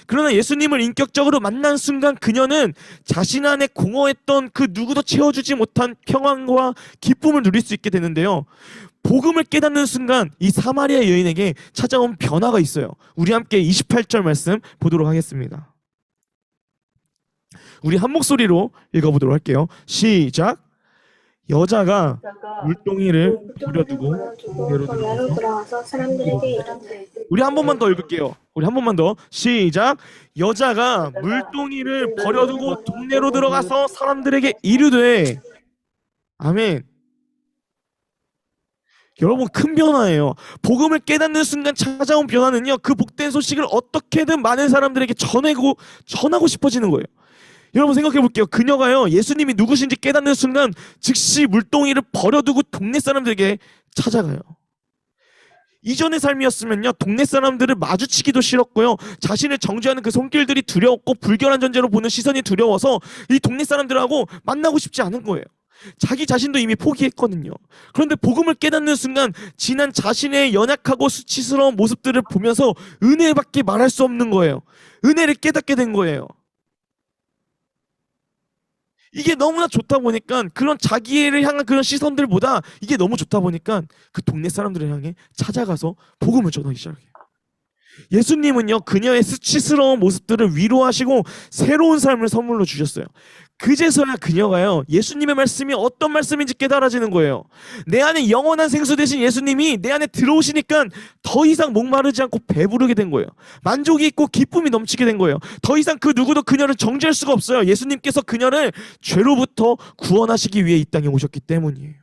그러나 예수님을 인격적으로 만난 순간 그녀는 자신 안에 공허했던 그 누구도 채워주지 못한 평안과 기쁨을 누릴 수 있게 되는데요. 복음을 깨닫는 순간 이 사마리아 여인에게 찾아온 변화가 있어요. 우리 함께 28절 말씀 보도록 하겠습니다. 우리 한 목소리로 읽어보도록 할게요. 시작. 여자가 물동이를 버려두고 동네로 들어가서 사람들에게 이르되. 우리 한 번만 더 읽을게요. 우리 한 번만 더. 시작. 여자가 물동이를 버려두고 동네로 들어가서 사람들에게 이르되. 아멘. 여러분, 큰 변화예요. 복음을 깨닫는 순간 찾아온 변화는요, 그 복된 소식을 어떻게든 많은 사람들에게 전하고 싶어지는 거예요. 여러분, 생각해 볼게요. 그녀가요, 예수님이 누구신지 깨닫는 순간 즉시 물동이를 버려두고 동네 사람들에게 찾아가요. 이전의 삶이었으면요, 동네 사람들을 마주치기도 싫었고요, 자신을 정죄하는 그 손길들이 두려웠고 불결한 존재로 보는 시선이 두려워서 이 동네 사람들하고 만나고 싶지 않은 거예요. 자기 자신도 이미 포기했거든요. 그런데 복음을 깨닫는 순간 지난 자신의 연약하고 수치스러운 모습들을 보면서 은혜밖에 말할 수 없는 거예요. 은혜를 깨닫게 된 거예요. 이게 너무나 좋다 보니까 그런 자기를 향한 그런 시선들보다 이게 너무 좋다 보니까 그 동네 사람들을 향해 찾아가서 복음을 전하기 시작해요. 예수님은요, 그녀의 수치스러운 모습들을 위로하시고 새로운 삶을 선물로 주셨어요. 그제서야 그녀가요, 예수님의 말씀이 어떤 말씀인지 깨달아지는 거예요. 내 안에 영원한 생수 되신 예수님이 내 안에 들어오시니까 더 이상 목마르지 않고 배부르게 된 거예요. 만족이 있고 기쁨이 넘치게 된 거예요. 더 이상 그 누구도 그녀를 정죄할 수가 없어요. 예수님께서 그녀를 죄로부터 구원하시기 위해 이 땅에 오셨기 때문이에요.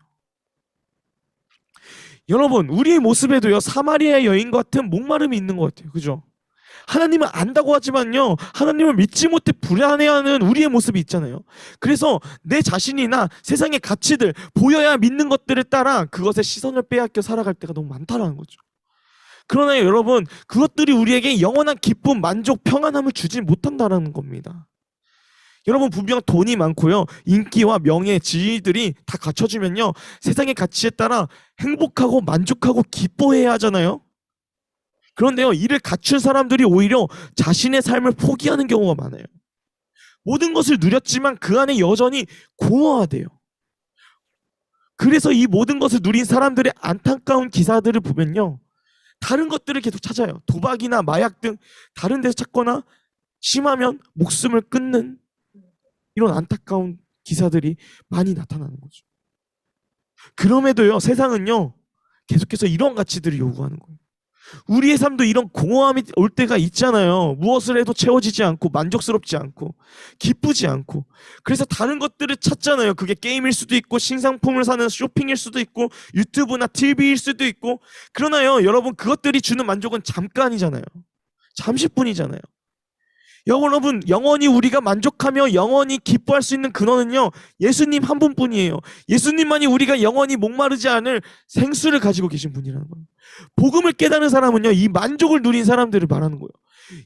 여러분, 우리의 모습에도요, 사마리아 여인 같은 목마름이 있는 것 같아요. 그죠? 하나님을 안다고 하지만요, 하나님을 믿지 못해 불안해하는 우리의 모습이 있잖아요. 그래서 내 자신이나 세상의 가치들, 보여야 믿는 것들을 따라 그것에 시선을 빼앗겨 살아갈 때가 너무 많다라는 거죠. 그러나 여러분, 그것들이 우리에게 영원한 기쁨, 만족, 평안함을 주지 못한다는 겁니다. 여러분, 분명 돈이 많고요, 인기와 명예, 지위들이 다 갖춰지면요, 세상의 가치에 따라 행복하고 만족하고 기뻐해야 하잖아요. 그런데요, 이를 갖춘 사람들이 오히려 자신의 삶을 포기하는 경우가 많아요. 모든 것을 누렸지만 그 안에 여전히 공허하대요. 그래서 이 모든 것을 누린 사람들의 안타까운 기사들을 보면요, 다른 것들을 계속 찾아요. 도박이나 마약 등 다른 데서 찾거나 심하면 목숨을 끊는 이런 안타까운 기사들이 많이 나타나는 거죠. 그럼에도요, 세상은요, 계속해서 이런 가치들을 요구하는 거예요. 우리의 삶도 이런 공허함이 올 때가 있잖아요. 무엇을 해도 채워지지 않고 만족스럽지 않고 기쁘지 않고. 그래서 다른 것들을 찾잖아요. 그게 게임일 수도 있고 신상품을 사는 쇼핑일 수도 있고 유튜브나 TV일 수도 있고. 그러나요, 여러분, 그것들이 주는 만족은 잠깐이잖아요. 잠시뿐이잖아요. 여러분, 영원히 우리가 만족하며 영원히 기뻐할 수 있는 근원은요, 예수님 한 분뿐이에요. 예수님만이 우리가 영원히 목마르지 않을 생수를 가지고 계신 분이라는 거예요. 복음을 깨닫는 사람은요, 이 만족을 누린 사람들을 말하는 거예요.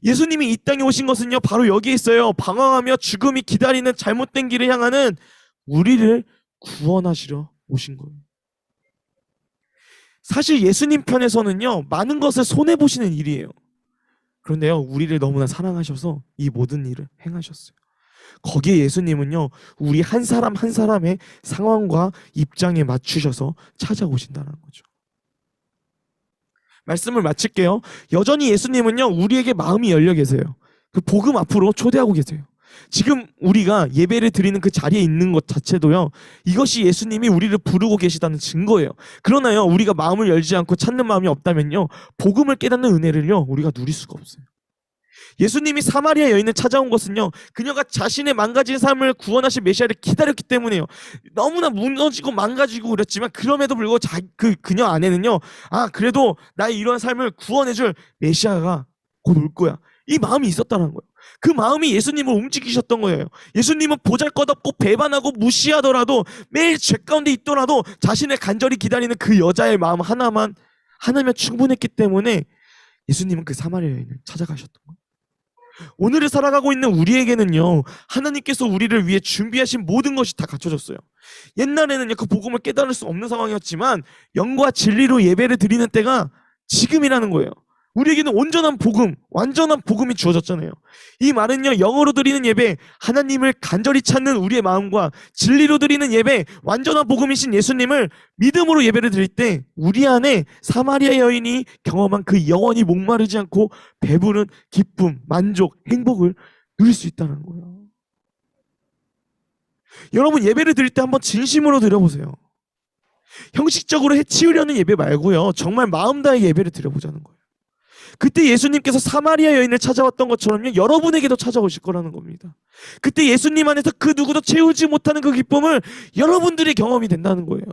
예수님이 이 땅에 오신 것은요, 바로 여기에 있어요. 방황하며 죽음이 기다리는 잘못된 길을 향하는 우리를 구원하시려 오신 거예요. 사실 예수님 편에서는요, 많은 것을 손해보시는 일이에요. 그런데요, 우리를 너무나 사랑하셔서 이 모든 일을 행하셨어요. 거기에 예수님은요, 우리 한 사람 한 사람의 상황과 입장에 맞추셔서 찾아오신다는 거죠. 말씀을 마칠게요. 여전히 예수님은요, 우리에게 마음이 열려 계세요. 그 복음 앞으로 초대하고 계세요. 지금 우리가 예배를 드리는 그 자리에 있는 것 자체도요, 이것이 예수님이 우리를 부르고 계시다는 증거예요. 그러나요, 우리가 마음을 열지 않고 찾는 마음이 없다면요, 복음을 깨닫는 은혜를요, 우리가 누릴 수가 없어요. 예수님이 사마리아 여인을 찾아온 것은요, 그녀가 자신의 망가진 삶을 구원하실 메시아를 기다렸기 때문에요. 너무나 무너지고 망가지고 그랬지만 그럼에도 불구하고 그녀 안에는요, 아, 그래도 나의 이러한 삶을 구원해줄 메시아가 곧 올 거야, 이 마음이 있었다는 거예요. 그 마음이 예수님을 움직이셨던 거예요. 예수님은 보잘것없고 배반하고 무시하더라도, 매일 죄 가운데 있더라도 자신을 간절히 기다리는 그 여자의 마음 하나면 충분했기 때문에 예수님은 그 사마리아 여인을 찾아가셨던 거예요. 오늘을 살아가고 있는 우리에게는요, 하나님께서 우리를 위해 준비하신 모든 것이 다 갖춰졌어요. 옛날에는요, 그 복음을 깨달을 수 없는 상황이었지만 영과 진리로 예배를 드리는 때가 지금이라는 거예요. 우리에게는 온전한 복음, 완전한 복음이 주어졌잖아요. 이 말은요, 영어로 드리는 예배, 하나님을 간절히 찾는 우리의 마음과 진리로 드리는 예배, 완전한 복음이신 예수님을 믿음으로 예배를 드릴 때 우리 안에 사마리아 여인이 경험한 그 영원히 목마르지 않고 배부른 기쁨, 만족, 행복을 누릴 수 있다는 거예요. 여러분, 예배를 드릴 때 한번 진심으로 드려보세요. 형식적으로 해치우려는 예배 말고요, 정말 마음 다해 예배를 드려보자는 거예요. 그때 예수님께서 사마리아 여인을 찾아왔던 것처럼요, 여러분에게도 찾아오실 거라는 겁니다. 그때 예수님 안에서 그 누구도 채우지 못하는 그 기쁨을 여러분들의 경험이 된다는 거예요.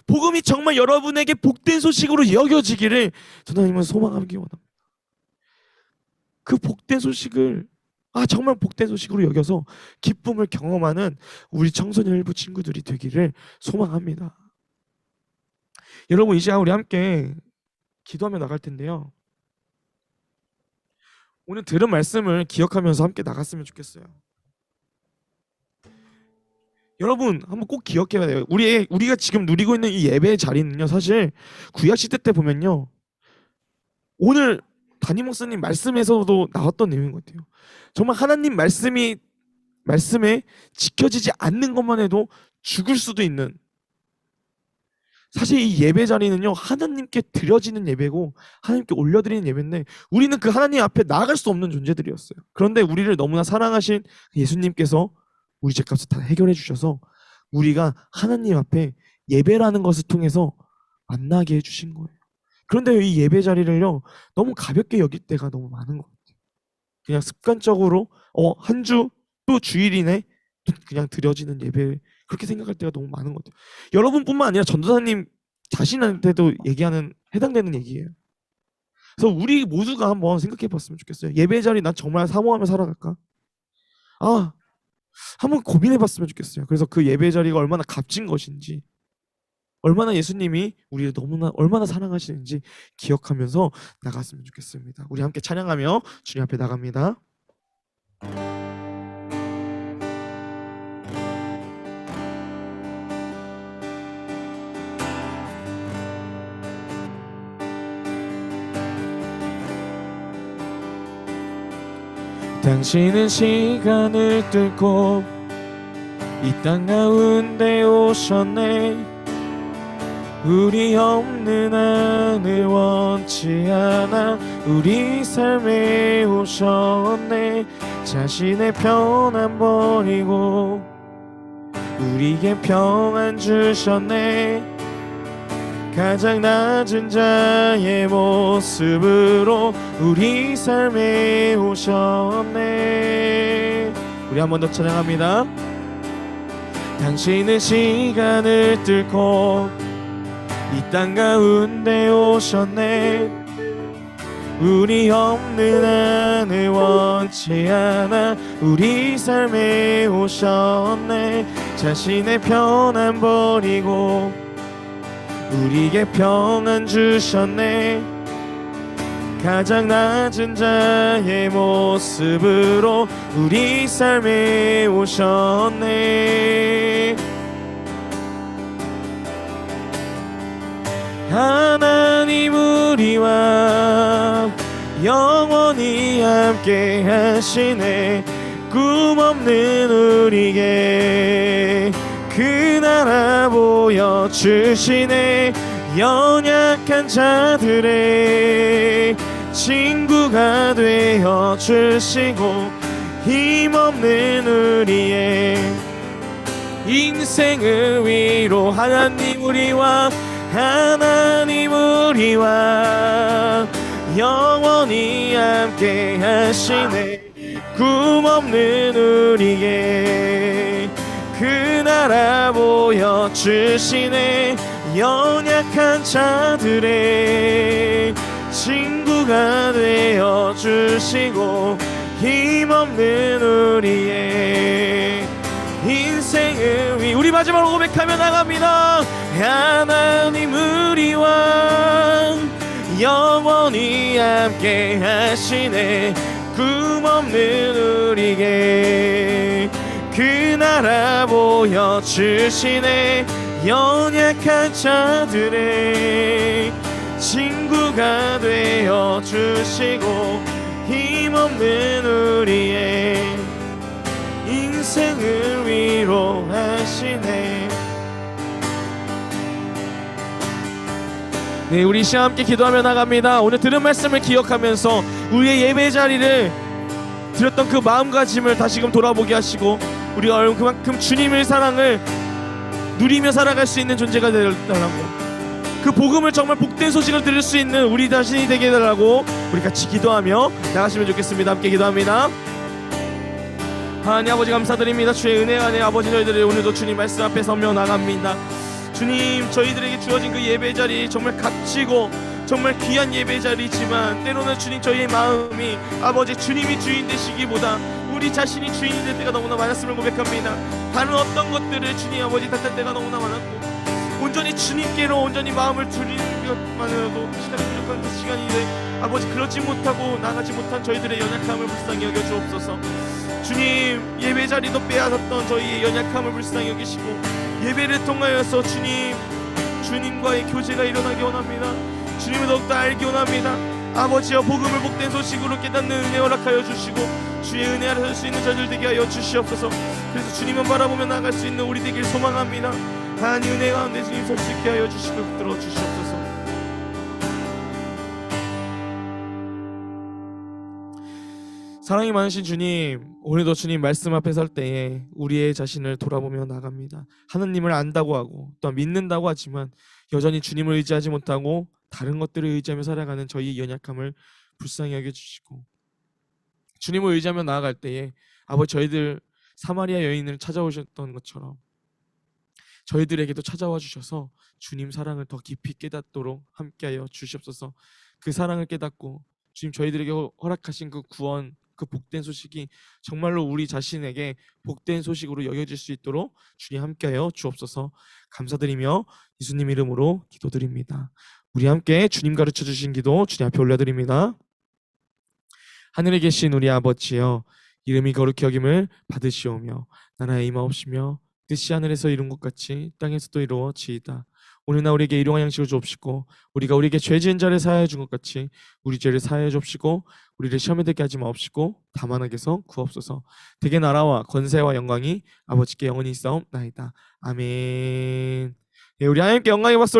복음이 정말 여러분에게 복된 소식으로 여겨지기를 전하님은 소망하기 원합니다. 그 복된 소식을 정말 복된 소식으로 여겨서 기쁨을 경험하는 우리 청소년 일부 친구들이 되기를 소망합니다. 여러분, 이 시간 우리 함께 기도하며 나갈 텐데요, 오늘 들은 말씀을 기억하면서 함께 나갔으면 좋겠어요. 여러분, 한번 꼭 기억해야 돼요. 우리가 지금 누리고 있는 이 예배의 자리는요, 사실 구약시대 때 보면요, 오늘 담임 목사님 말씀에서도 나왔던 내용인 것 같아요. 정말 하나님 말씀에 지켜지지 않는 것만 해도 죽을 수도 있는, 사실 이 예배 자리는요, 하나님께 드려지는 예배고 하나님께 올려드리는 예배인데, 우리는 그 하나님 앞에 나아갈 수 없는 존재들이었어요. 그런데 우리를 너무나 사랑하신 예수님께서 우리 죄값을 다 해결해 주셔서 우리가 하나님 앞에 예배라는 것을 통해서 만나게 해주신 거예요. 그런데 이 예배 자리를요, 너무 가볍게 여길 때가 너무 많은 것 같아요. 그냥 습관적으로 한 주 또 주일이네, 또 그냥 드려지는 예배, 그렇게 생각할 때가 너무 많은 것 같아요. 여러분뿐만 아니라 전도사님 자신한테도 해당되는 얘기예요. 그래서 우리 모두가 한번 생각해 봤으면 좋겠어요. 예배 자리 난 정말 사모하며 살아갈까? 한번 고민해 봤으면 좋겠어요. 그래서 그 예배 자리가 얼마나 값진 것인지, 얼마나 예수님이 우리를 얼마나 사랑하시는지 기억하면서 나갔으면 좋겠습니다. 우리 함께 찬양하며 주님 앞에 나갑니다. 당신은 시간을 뚫고 이 땅 가운데 오셨네. 우리 없는 하늘 원치 않아 우리 삶에 오셨네. 자신의 편안 버리고 우리에게 평안 주셨네. 가장 낮은 자의 모습으로 우리 삶에 오셨네. 우리 한 번 더 찬양합니다. 당신은 시간을 뚫고 이 땅 가운데 오셨네. 우리 없는 하늘 원치 않아 우리 삶에 오셨네. 자신의 편안 버리고 우리에게 평안 주셨네. 가장 낮은 자의 모습으로 우리 삶에 오셨네. 하나님 우리와 영원히 함께 하시네. 꿈없는 우리에게 그 나라 보여주시네. 연약한 자들의 친구가 되어 주시고 힘없는 우리의 인생을 위로 하나님 우리와 영원히 함께 하시네. 꿈없는 우리에게 그 나라 보여주시네. 연약한 자들의 친구가 되어주시고 힘없는 우리의 인생을 위 우리 마지막으로 고백하며 나갑니다. 하나님 우리와 영원히 함께 하시네. 꿈없는 우리에게 그 나라 보여주시네. 연약한 자들의 친구가 되어주시고 힘없는 우리의 인생을 위로하시네. 네, 우리 시간 함께 기도하며 나갑니다. 오늘 들은 말씀을 기억하면서 우리의 예배 자리를 드렸던 그 마음가짐을 다시금 돌아보게 하시고 우리가 그만큼 주님의 사랑을 누리며 살아갈 수 있는 존재가 되달라고, 그 복음을 정말 복된 소식을 들을 수 있는 우리 자신이 되게 해달라고 우리 같이 기도하며 나가시면 좋겠습니다. 함께 기도합니다. 하나님 아버지 감사드립니다. 주의 은혜 안에 아버지 저희들이 오늘도 주님 말씀 앞에 서며 나갑니다. 주님, 저희들에게 주어진 그 예배자리 정말 값지고 정말 귀한 예배자리지만 때로는 주님 저희의 마음이 아버지 주님이 주인 되시기보다 우리 자신이 주인이 될 때가 너무나 많았음을 고백합니다. 다른 어떤 것들을 주님 아버지 탓할 때가 너무나 많았고 온전히 주님께로 온전히 마음을 드리는 것만으로도 시간이 부족한 그 시간인데 아버지 그러지 못하고 나가지 못한 저희들의 연약함을 불쌍히 여겨 주옵소서. 주님, 예배자리도 빼앗았던 저희의 연약함을 불쌍히 여기시고 예배를 통하여서 주님과의 교제가 일어나기 원합니다. 주님을 더욱더 알기 원합니다. 아버지여, 복음을 복된 소식으로 깨닫는 은혜 허락하여 주시고 주의 은혜 아래 설 수 있는 저희들 되게 하여 주시옵소서. 그래서 주님만 바라보며 나갈 수 있는 우리 되길 소망합니다. 하나님 은혜 가운데 주님 설 수 있게 하여 주시고 붙들어 주시옵소서. 사랑이 많으신 주님, 오늘도 주님 말씀 앞에 설 때에 우리의 자신을 돌아보며 나갑니다. 하느님을 안다고 하고 또 믿는다고 하지만 여전히 주님을 의지하지 못하고 다른 것들을 의지하며 살아가는 저희의 연약함을 불쌍히 여겨주시고 주님을 의지하며 나아갈 때에 아버지 저희들 사마리아 여인을 찾아오셨던 것처럼 저희들에게도 찾아와 주셔서 주님 사랑을 더 깊이 깨닫도록 함께하여 주시옵소서. 그 사랑을 깨닫고 주님 저희들에게 허락하신 그 구원, 그 복된 소식이 정말로 우리 자신에게 복된 소식으로 여겨질 수 있도록 주님 함께하여 주옵소서. 감사드리며 예수님 이름으로 기도드립니다. 우리 함께 주님 가르쳐 주신 기도 주님 앞에 올려드립니다. 하늘에 계신 우리 아버지여, 이름이 거룩히 여김을 받으시오며 나라의 임하옵시며 뜻이 하늘에서 이룬 것 같이 땅에서도 이루어지이다. 오늘날 우리에게 일용할 양식을 주옵시고 우리가 우리에게 죄 지은 자를 사하여 준 것 같이 우리 죄를 사하여 주옵시고 우리를 시험에 들게 하지 마옵시고 다만 악에서 구하옵소서. 대개 나라와 권세와 영광이 아버지께 영원히 있사옵나이다. 아멘. 예, 우리 하나님께 영광의 박수